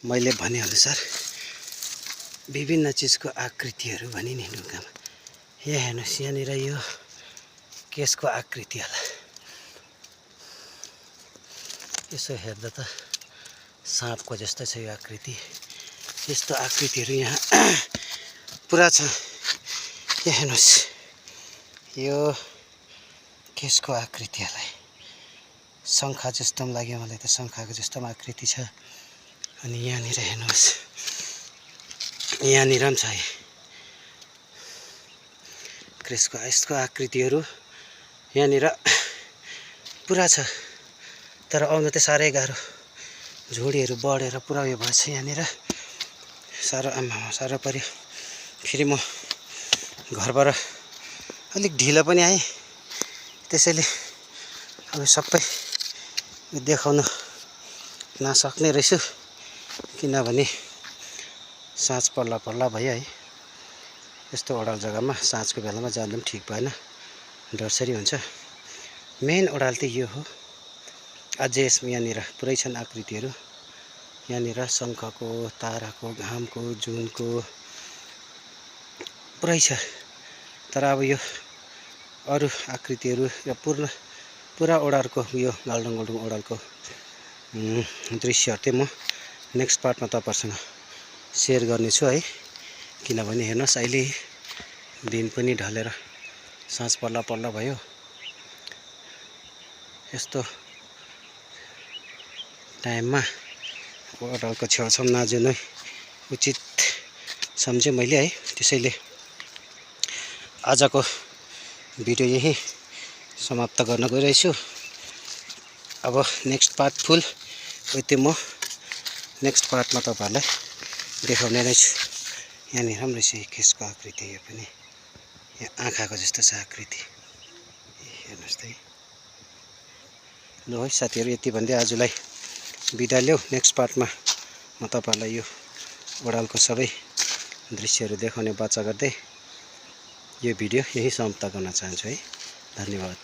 मैले भनेअनुसार विभिन्न चीजको आकृतिहरू भने नि ढुङ्गामा। यहाँ हेर्नुहोस्, यहाँनिर यो केसको आकृति होला। यसो हेर्दा त साँपको जस्तो छ यो आकृति। यस्तो आकृतिहरू यहाँ पुरा छ। यहाँ हेर्नुहोस्, यो केसको आकृति होला। शङ्खा जस्तो पनि लाग्यो मलाई त, शङ्खाको जस्तो पनि आकृति छ। अनि यहाँनिर हेर्नुहोस्, यहाँनिर पनि छ क्रेसको यसको आकृतिहरू यहाँनिर पुरा छ। तर आउन त साह्रै गाह्रो, झोडीहरू बढेर पुरा उयो भएछ यहाँनिर। साह्रो साह्रो पऱ्यो। फेरि म घरबाट अलिक ढिलो पनि आएँ, त्यसैले अब सबै देखाउन नसक्ने रहेछु, किनभने साँझ पर्ला पर्ला भयो है। यस्तो ओडाल जग्गामा साँझको बेलामा जाँदा पनि ठिक भएन, डरसरी हुन्छ। मेन ओडाल त यो हो। अझै यसमा यहाँनिर पुरै छन् आकृतिहरू। यहाँनिर शङ्खको, ताराको, घामको, जुनको पुरै छ। तर अब यो अरू आकृतिहरू र पुरा ओडारको यो गाल्डोङ ओडालको दृश्यहरू चाहिँ म नेक्स्ट पार्टमा तपाईँहरूसँग सेयर गर्नेछु है। किनभने हेर्नुहोस्, अहिले दिन पनि ढलेर साँझ पर्ला पर्ला भयो। यस्तो टाइममा ओडालको छेउछाउ नजानु उचित सम्झेँ मैले है। त्यसैले आजको भिडियो यही समाप्त गर्न गइरहेछु। अब नेक्स्ट पार्ट फुल त्यो म नेक्स्ट पार्टमा तपाईँहरूलाई देखाउने रहेछु। यहाँनिर पनि रहेछ केसको आकृति। यो पनि यहाँ आँखाको जस्तो छ आकृति, हेर्नुहोस् त। ल है साथीहरू, यति भन्दै आजलाई बिदा ल्याऊ। नेक्स्ट पार्टमा म तपाईँहरूलाई यो ओडालको सबै दृश्यहरू देखाउने बाचा गर्दै यो भिडियो यही समाप्त गर्न चाहन्छु है। धन्यवाद।